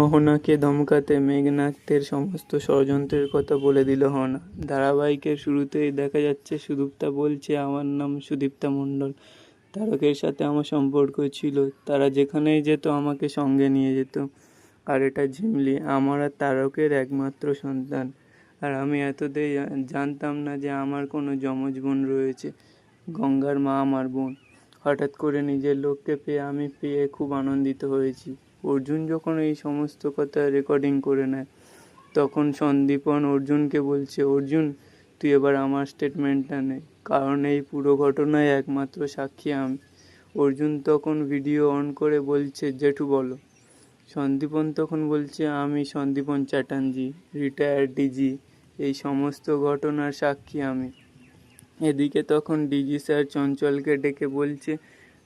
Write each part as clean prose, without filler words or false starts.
অহনাকে ধমকাতে মেঘনাদের সমস্ত ষড়যন্ত্রের কথা বলে দিল অহনা। ধারাবাহিকের শুরুতেই দেখা যাচ্ছে সুদীপ্তা বলছে, আমার নাম সুদীপ্তা মণ্ডল, তারকের সাথে আমার সম্পর্ক ছিল, তারা যেখানেই যেত আমাকে সঙ্গে নিয়ে যেত। আর এটা ঝিমলি, আমার আর তারকের একমাত্র সন্তান। আর আমি এতদিন জানতাম না যে আমার কোনো যমজ বোন রয়েছে। গঙ্গার মা আমার বোন। হঠাৎ করে নিজের লোককে পেয়ে খুব আনন্দিত হয়েছি। অর্জুন যখন এই সমস্ত কথা রেকর্ডিং করে নেয়, তখন সন্দীপন অর্জুনকে বলছে, অর্জুন তুই এবার আমার স্টেটমেন্টটা নে, কারণ এই পুরো ঘটনায় একমাত্র সাক্ষী আমি। অর্জুন তখন ভিডিও অন করে বলছে, জেঠু বলো। সন্দীপন তখন বলছে, আমি সন্দীপন চ্যাটার্জি, রিটায়ার্ড ডিজি, এই সমস্ত ঘটনার সাক্ষী আমি। এদিকে তখন ডিজি স্যার চঞ্চলকে ডেকে বলছে,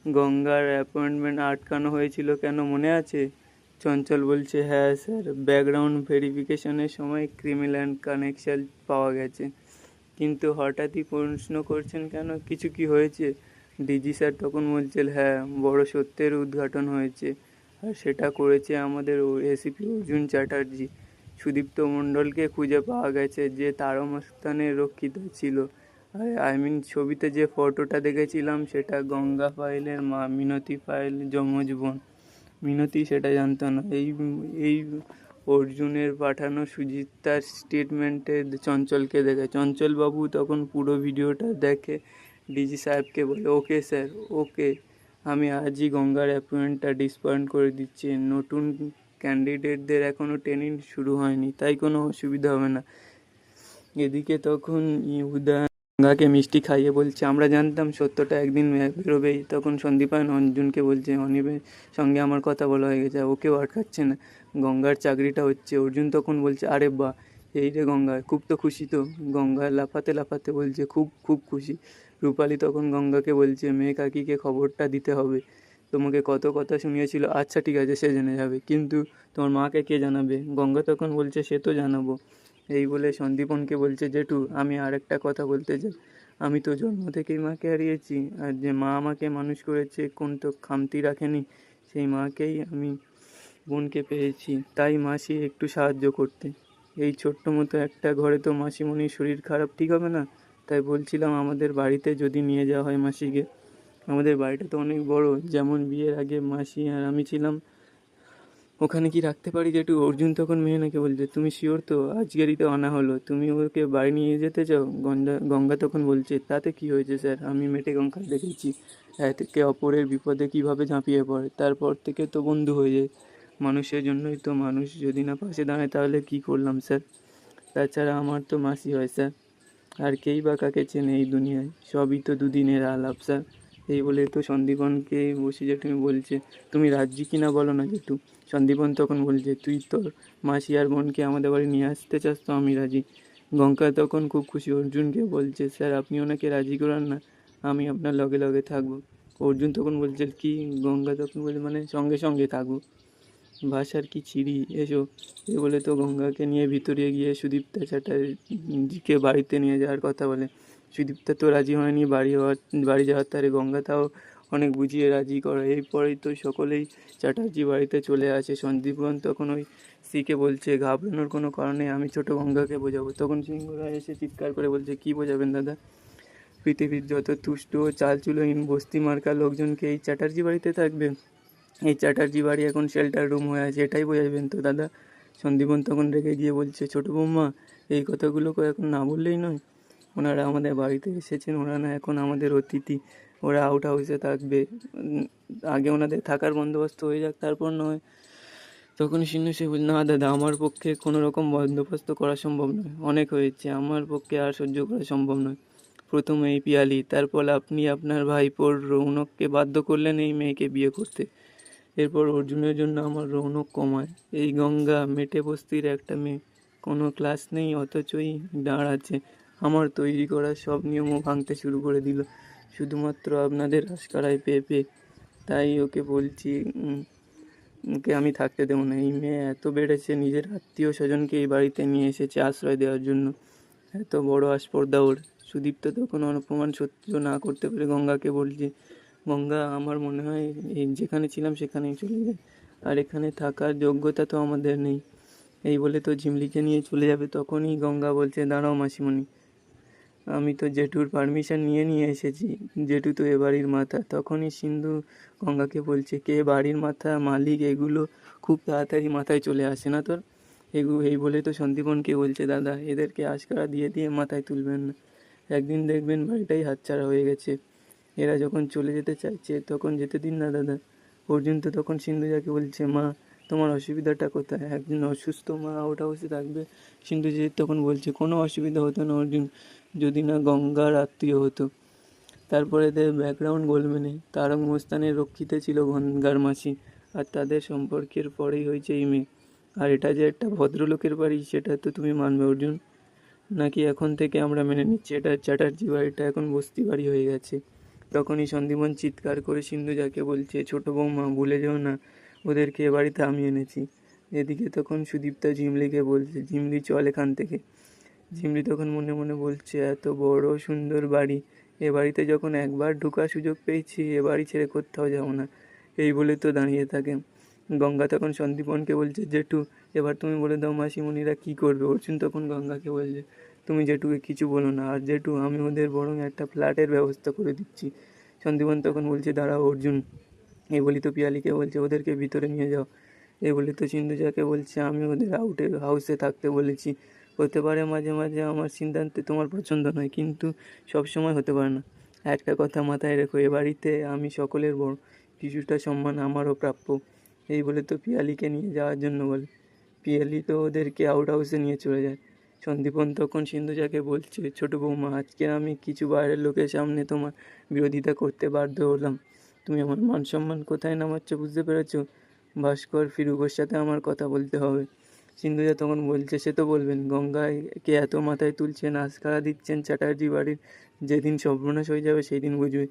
গঙ্গার অ্যাপয়েন্টমেন্ট আটকানো হয়েছিল কেন মনে আছে? চঞ্চল বলছে, হ্যাঁ স্যার, ব্যাকগ্রাউন্ড ভেরিফিকেশনের সময় ক্রিমিনাল কানেকশন পাওয়া গেছে। কিন্তু হঠাৎই প্রশ্ন করছেন কেন, কিছু কি হয়েছে? ডিজি স্যার তখন বলছেন, হ্যাঁ, বড় সত্যের উদ্ঘাটন হয়েছে, আর সেটা করেছে আমাদের এসিপি অর্জুন চ্যাটার্জি। সুদীপ্ত মণ্ডলকে খুঁজে পাওয়া গেছে, যে তারমস্থানের রক্ষিত ছিল। ছবিতে যে ফটোটা দেখেছিলাম সেটা গঙ্গা ফাইলের মা মিনতি ফাইল যমজ বোন। মিনতি সেটা জানতো না। এই অর্জুনের পাঠানো সুজিতার স্টেটমেন্টে চঞ্চলকে দেখে চঞ্চলবাবু তখন পুরো ভিডিওটা দেখে ডিজি সাহেবকে বলে, ওকে স্যার, ওকে, আমি আজই গঙ্গার অ্যাপয়েন্টটা ডিসপয়েন্ট করে দিচ্ছি। নতুন ক্যান্ডিডেটদের এখনও ট্রেনিং শুরু হয়নি, তাই কোনো অসুবিধা হবে না। এদিকে তখন ইহুদা গঙ্গাকে মিষ্টি খাইয়ে বলছে, আমরা জানতাম সত্যটা একদিন বেরোবেই। তখন সন্দীপায়ন অর্জুনকে বলছে, অনিবের সঙ্গে আমার কথা বলা হয়ে গেছে, ওকেও আটকাচ্ছে না, গঙ্গার চাকরিটা হচ্ছে। অর্জুন তখন বলছে, আরে বাহ, এই রে গঙ্গা, খুব তো খুশি তো? গঙ্গা লাফাতে লাফাতে বলছে, খুব খুব খুশি। রূপালী তখন গঙ্গাকে বলছে, মেয়ে কাকিকে খবরটা দিতে হবে, তোমাকে কত কথা শুনিয়েছিল। আচ্ছা ঠিক আছে, সে জেনে যাবে, কিন্তু তোমার মাকে কে জানাবে? গঙ্গা তখন বলছে, সে তো জানাবো। এই বলে সন্দীপনকে বলছে, জেঠু আমি আর একটা কথা বলতে চাই, আমি তো জন্ম থেকেই মাকে হারিয়েছি, আর যে মা আমাকে মানুষ করেছে, কোন তো খামতি রাখেনি, সেই মাকেই আমি বোনকে পেয়েছি। তাই মাসি একটু সাহায্য করতে, এই ছোট্ট মতো একটা ঘরে তো মাসিমণির শরীর খারাপ ঠিক হবে না, তাই বলছিলাম আমাদের বাড়িতে যদি নিয়ে যাওয়া হয় মাসিকে। আমাদের বাড়িটা তো অনেক বড়, যেমন বিয়ের আগে মাসি আর আমি ছিলাম, ওখানে কি রাখতে পারি জেঠু? অর্জুন তখন মেহনাকে বলছে, তুমি শিওর তো? আজকেরই তো আনা হলো, তুমি ওকে বাড়ি নিয়ে যেতে চাও? গঙ্গা তখন বলছে, তাতে কি হয়েছে স্যার, আমি মেটে গঙ্গা দেখেছি, একে অপরের বিপদে কিভাবে ঝাঁপিয়ে পড়ে, তারপর থেকে তো বন্ধু হয়ে যায়। মানুষের জন্যই তো মানুষ, যদি না পাশে দাঁড়ায় তাহলে কি করলাম স্যার? তাছাড়া আমার তো মাসি হয় স্যার, আর কেই বা কাকে চেনে এই দুনিয়ায়, সবই তো দুদিনের আলাপ স্যার। এই বলে তো সন্দীপনকে বসে জেঠু বলছে, তুমি রাজি কিনা বলো না জেঠু? সন্দীপন তখন বলছে, তুই তোর মাসি আর বোনকে আমাদের বাড়ি নিয়ে আসতে চাস তো আমি রাজি। গঙ্গা তখন খুব খুশি, অর্জুনকে বলছে, স্যার আপনি ওনাকে রাজি করান না, আমি আপনার লগে লগে থাকবো। অর্জুন তখন বলছে, কি? গঙ্গা তখন বলছে, মানে সঙ্গে সঙ্গে থাকবো, ভাষার কি ছিরি এসো। এ বলে তো গঙ্গাকে নিয়ে ভিতরে গিয়ে সুদীপ্তা চ্যাটার্জিকে বাড়িতে নিয়ে যাওয়ার কথা বলে। সুদীপ্তা তো রাজি হয়নি বাড়ি যাওয়ার তারে, গঙ্গা তাও অনেক বুঝিয়ে রাজি করে। এরপরেই তো সকলেই চ্যাটার্জি বাড়িতে চলে আসে। সন্দীপন তখন ওই সিকে বলছে, ঘাবড়ানোর কোনো কারণে, আমি ছোট গঙ্গাকে বোঝাবো। তখন সিংহরা এসে চিৎকার করে বলছে, কি বোঝাবেন দাদা? পৃথিবীর যত তুষ্ট ও চালচুলোহীন বস্তি মার্কা লোকজনকে এই চ্যাটার্জি বাড়িতে থাকবে? এই চ্যাটার্জি বাড়ি এখন শেল্টার রুম হয়ে আছে, এটাই বোঝাবেন তো দাদা? সন্দীপন তখন রেগে গিয়ে বলছে, ছোটো বৌমা, এই কথাগুলোকে এখন না বললেই নয়, ওনারা আমাদের বাড়িতে এসেছেন, ওরা না এখন আমাদের অতিথি, ওরা আউট হাউসে থাকবে, আগে ওনাদের থাকার বন্দোবস্ত হয়ে যাক, তারপর নয়। তখন সে বলল, না দাদা, আমার পক্ষে কোনো রকম বন্দোবস্ত করা সম্ভব নয়, অনেক হয়েছে, আমার পক্ষে আর সহ্য করা সম্ভব নয়। প্রথমে এই পিয়ালি, তারপর আপনি আপনার ভাইপোর রৌনককে বাধ্য করলেন এই মেয়েকে বিয়ে করতে, এরপর অর্জুনের জন্য আমার রৌনক কমায়। এই গঙ্গা মেটে বস্তির একটা মেয়ে, কোনো ক্লাস নেই, অথচই দাঁড়াচ্ছে, আমার তৈরি করা সব নিয়মও ভাঙতে শুরু করে দিল, শুধুমাত্র আপনাদের আশকারায় পেয়ে। তাই ওকে বলছি, ওকে আমি থাকতে দেবো না। এই মেয়ে এত বেড়েছে, নিজের আত্মীয় স্বজনকে এই বাড়িতে নিয়ে এসেছে আশ্রয় দেওয়ার জন্য, এত বড় আস্পর্ধা ওর। সুদীপ্ত তখন অপমান সহ্য না করতে পেরে গঙ্গাকে বলছে, গঙ্গা আমার মনে হয় এই যেখানে ছিলাম সেখানেই চলে যাই, আর এখানে থাকার যোগ্যতা তো আমাদের নেই। এই বলে তো ঝিমলিকে নিয়ে চলে যাবে। তখনই গঙ্গা বলছে, দাঁড়াও মাসিমণি, আমি তো জেঠুর পারমিশন নিয়ে এসেছি, জেঠু তো এ বাড়ির মাথা। তখনই সিন্ধু গঙ্গাকে বলছে, কে বাড়ির মাথা, মালিক, এগুলো খুব তাড়াতাড়ি মাথায় চলে আসে না তোর। এই বলে তো সন্দীপনকে বলছে, দাদা এদেরকে আশকারা দিয়ে দিয়ে মাথায় তুলবেন না, একদিন দেখবেন বাড়িটাই হাতছাড়া হয়ে গেছে। এরা যখন চলে যেতে চাইছে তখন যেতে দিন না দাদা। অর্জুন তো তখন সিন্ধুজাকে বলছে, মা তোমার অসুবিধাটা কোথায়, একজন অসুস্থ মা আউট হাউসে থাকবে। সিন্ধুজি তখন বলছে, কোনো অসুবিধা হতো না অর্জুন, যদি না গঙ্গার আত্মীয় হতো। তারপরে এদের ব্যাকগ্রাউন্ড গোলমেলে। তারক মোস্তানের রক্ষিতে ছিল গঙ্গার মাসি, আর তাদের সম্পর্কের পরেই হয়েছে এই মেয়ে। আর এটা যে একটা ভদ্রলোকের বাড়ি সেটা তো তুমি মানবে অর্জুন, নাকি এখন থেকে আমরা মেনে নিচ্ছি এটা চ্যাটার্জি বাড়িটা এখন বস্তি বাড়ি হয়ে গেছে। তখনই সন্দীপন চিৎকার করে সিন্ধুজাকে বলছে, ছোট বৌমা ভুলে যেও না, ওদেরকে এ বাড়িতে আমি এনেছি। এদিকে তখন সুদীপ্তা ঝিমলিকে বলছে, ঝিমলি চল এখান থেকে। ঝিমলি তখন মনে মনে বলছে, এত বড় সুন্দর বাড়ি, এ বাড়িতে যখন একবার ঢোকার সুযোগ পেয়েছি, এ বাড়ি ছেড়ে কোথাও যাবো না। এই বলে তো দাঁড়িয়ে থাকে। গঙ্গা তখন সন্দীপনকে বলছে, জেঠু এবার তুমি বলে দাও মাসিমণিরা কী করবে। অর্জুন তখন গঙ্গাকে বলছে, তুমি জেঠুকে কিছু বলো না, আর জেঠু আমি ওদের বরং একটা ফ্ল্যাটের ব্যবস্থা করে দিচ্ছি। সন্দীপন তখন বলছে, দাঁড়াও অর্জুন। এই বলি তো পিয়ালিকে বলছে, ওদেরকে ভিতরে নিয়ে যাও। এই বলে তো সিন্ধুজাকে বলছে, আমি ওদের আউটের হাউসে থাকতে বলেছি। হতে পারে মাঝে মাঝে আমার সিদ্ধান্তে তোমার পছন্দ নয়, কিন্তু সব সময় হতে পারে না। একটা কথা মাথায় রেখো, এ বাড়িতে আমি সকলের বড়, কিছুটা সম্মান আমারও প্রাপ্য। এই বলে তো পিয়ালিকে নিয়ে যাওয়ার জন্য বলে। পিয়ালি তো ওদেরকে আউট হাউসে নিয়ে চলে যায়। সন্দীপন তখন সিন্ধুজাকে বলছে, ছোট বৌমা আজকে আমি কিছু বাইরের লোকের সামনে তোমার বিরোধিতা করতে বাধ্য হলাম। তুমি আমার মান সম্মান কোথায় নামাচ্ছ বুঝতে পেরেছো? ভাস্কর ফিরুকের সাথে আমার কথা বলতে হবে। সিন্ধুজা তখন বলছে, সে তো বলবেন, গঙ্গাকে এত মাথায় তুলছেন, আশকারা দিচ্ছেন চ্যাটার্জি বাড়ির, যেদিন সর্বনাশ হয়ে যাবে সেই দিন বুঝবে।